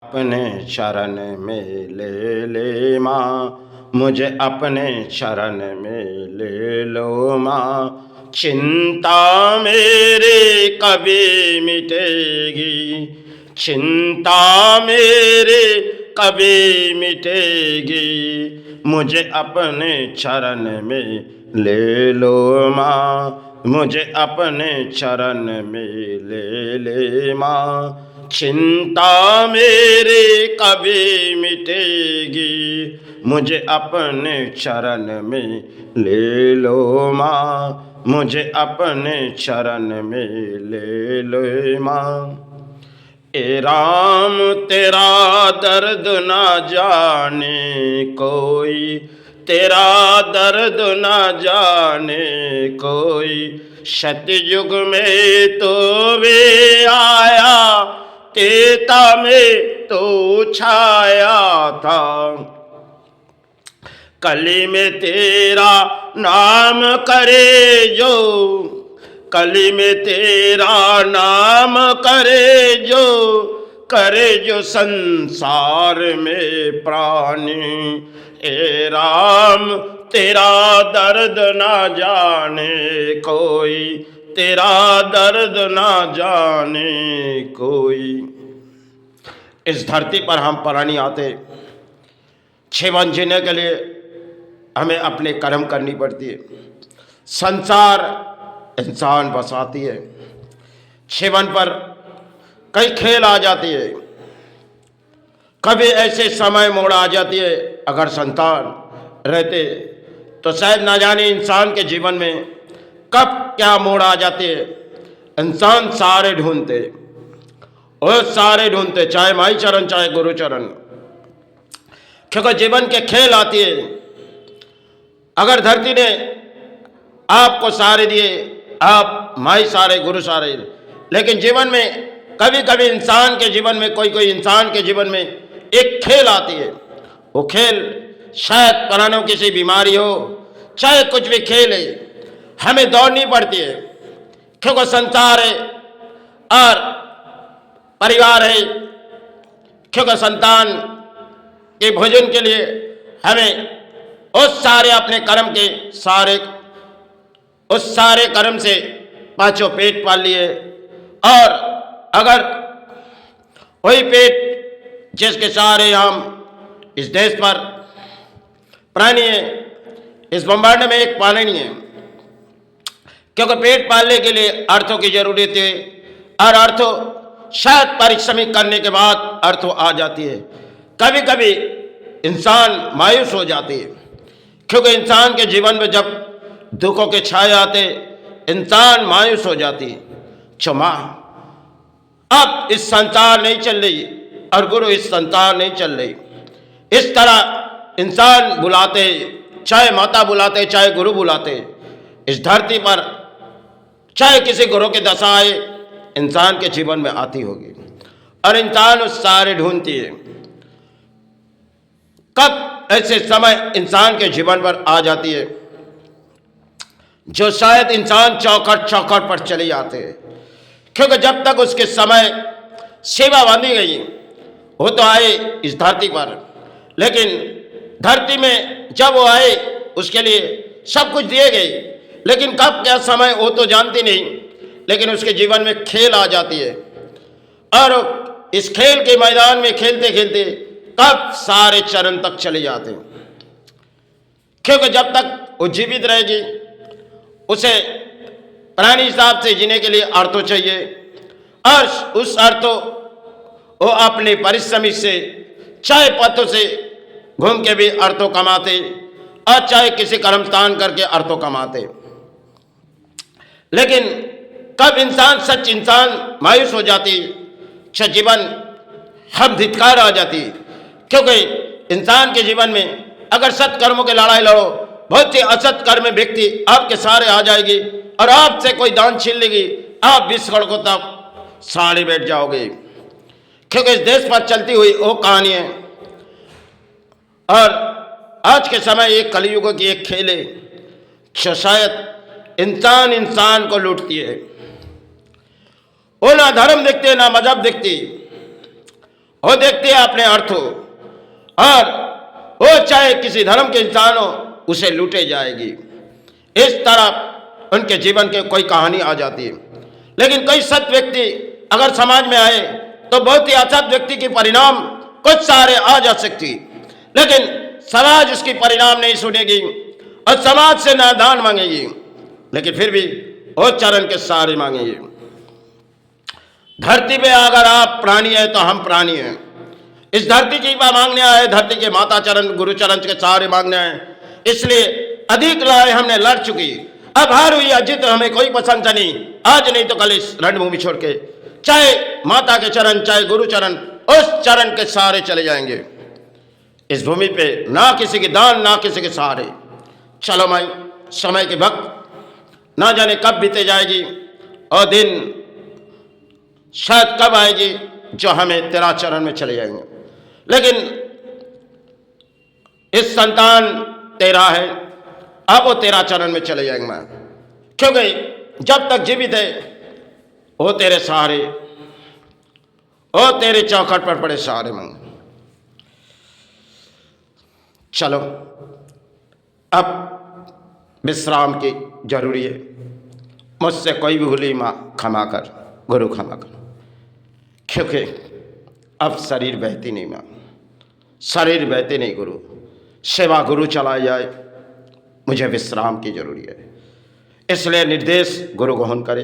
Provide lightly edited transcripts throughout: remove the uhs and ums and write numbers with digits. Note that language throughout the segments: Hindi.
अपने शरण में ले ले माँ, मुझे अपने शरण में ले लो माँ। चिंता मेरे कभी मिटेगी, चिंता मेरे कभी मिटेगी, मुझे अपने शरण में ले लो माँ, मुझे अपने शरण में ले ले माँ। चिंता मेरे कभी मिटेगी, मुझे अपने शरण में ले लो माँ, मुझे अपने शरण में ले लो माँ। ए राम तेरा दर्द ना जाने कोई, तेरा दर्द ना जाने कोई, सतयुग में तो वे आया, त्रेता में तो छाया था। कली में तेरा नाम करे जो, कली में तेरा नाम करे जो, करे जो संसार में प्राणी। ए राम तेरा दर्द ना जाने कोई, तेरा दर्द ना जाने कोई। इस धरती पर हम प्राणी आते, जीवन जीने के लिए हमें अपने कर्म करनी पड़ती है। संसार इंसान बसाती है, जीवन पर कई खेल आ जाती है। कभी ऐसे समय मोड़ आ जाती है, अगर संतान रहते तो शायद ना जाने इंसान के जीवन में कब क्या मोड़ आ जाते है। इंसान सारे ढूंढते और सारे ढूंढते, चाहे माई चरण चाहे गुरु चरण, क्योंकि जीवन के खेल आती है। अगर धरती ने आपको सहारे दिए, आप माई सहारे गुरु सहारे, लेकिन जीवन में कभी कभी इंसान के जीवन में, कोई कोई इंसान के जीवन में एक खेल आती है। वो खेल शायद पुरानों किसी बीमारी हो, चाहे कुछ भी खेल है, हमें दौड़नी पड़ती है, क्योंकि संसार है और परिवार है। क्योंकि संतान के भोजन के लिए हमें उस सारे अपने कर्म के सारे, उस सारे कर्म से पांचों पेट पाल लिए। और अगर वही पेट जिसके सहारे हम इस देश पर प्राणी है, इस ब्रह्मांड में एक पालनी है, क्योंकि पेट पालने के लिए अर्थों की जरूरत है, और अर्थों शायद परिश्रमिक करने के बाद अर्थों आ जाती है। कभी कभी इंसान मायूस हो जाती है, क्योंकि इंसान के जीवन में जब दुखों के छाए आते, इंसान मायूस हो जाती। क्षमा, अब इस संसार नहीं चल रही और गुरु इस संसार नहीं चल रही। इस तरह इंसान बुलाते, चाहे माता बुलाते चाहे गुरु बुलाते, इस धरती पर चाहे किसी गुरु की दशा आए, इंसान के जीवन में आती होगी और इंसान उस सारे ढूंढती है। कब ऐसे समय इंसान के जीवन पर आ जाती है जो शायद इंसान चौखट चौखट पर चले जाते हैं, क्योंकि जब तक उसके समय सेवा बांधी गई, वो तो आए इस धरती पर, लेकिन धरती में जब वो आए उसके लिए सब कुछ दिए गए, लेकिन कब क्या समय वो तो जानती नहीं। लेकिन उसके जीवन में खेल आ जाती है और इस खेल के मैदान में खेलते खेलते कब सारे चरण तक चले जाते हैं, क्योंकि जब तक वो जीवित रहेगी उसे प्राणी हिसाब से जीने के लिए अर्थों चाहिए, और उस अर्थों वो अपने परिश्रमी से, चाहे पथों से घूम के भी अर्थों कमाते, और चाहे किसी कर्मस्थान करके अर्थों कमाते। लेकिन कब इंसान, सच इंसान मायूस हो जाती, जीवन हम धिक्कार आ जाती, क्योंकि इंसान के जीवन में अगर सत्कर्मों की लड़ाई लड़ो, बहुत ही असत कर्म व्यक्ति आपके सहारे आ जाएगी और आपसे कोई दान छीन लेगी, आप विश्वगढ़ को तब सहारे बैठ जाओगे। क्योंकि इस देश पर चलती हुई वो कहानी है, और आज के समय एक कलयुग की एक खेल है जो शायद इंसान इंसान को लूटती है। वो ना धर्म देखते ना मजहब देखती, वो देखती है अपने अर्थ हो, और वो चाहे किसी धर्म के इंसान हो उसे लूटे जाएगी। इस तरह उनके जीवन के कोई कहानी आ जाती है। लेकिन कोई सत व्यक्ति अगर समाज में आए तो बहुत ही असत व्यक्ति के परिणाम कुछ सारे आ जा सकती, लेकिन समाज उसकी परिणाम नहीं सुनेगी और समाज से ना दान मांगेगी, लेकिन फिर भी वो चरण के सहारे मांगेगी। धरती पे अगर आप प्राणी है तो हम प्राणी हैं। इस धरती की मांगने आए, धरती के माता चरण गुरु चरण के सहारे मांगने आए, इसलिए अधिक लड़ाई हमने लड़ चुकी। अब हार हुई अजित हमें कोई पसंद नहीं, आज नहीं तो कल इस रणभूमि छोड़ के चाहे माता के चरण चाहे गुरु चरण उस चरण के सहारे चले जाएंगे। इस भूमि पे ना किसी के दान ना किसी के सहारे। चलो माई, समय के वक्त ना जाने कब बीते जाएगी और दिन शायद कब आएगी जो हमें तेरा चरण में चले जाएंगे। लेकिन इस संतान तेरा है, अब वो तेरा चरण में चले जाएंगे मैं, क्योंकि जब तक जीवित है वो तेरे सहारे, वो तेरे चौखट पर पड़े सहारे में। चलो अब विश्राम की जरूरी है। मुझसे कोई भी भूली माँ क्षमा कर, गुरु क्षमा कर, क्योंकि अब शरीर बहती नहीं माँ, शरीर बहते नहीं गुरु, सेवा गुरु चलाई जाए, मुझे विश्राम की जरूरी है। इसलिए निर्देश गुरु ग्रहण करे।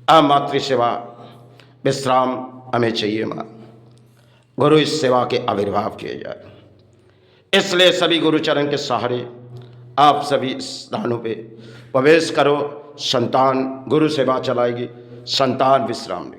अब मातृ सेवा विश्राम हमें चाहिए माँ, गुरु इस सेवा के आविर्भाव किए जाए। इसलिए सभी गुरुचरण के सहारे आप सभी स्थानों पे प्रवेश करो। संतान गुरु सेवा चलाएगी, संतान विश्राम लेगी।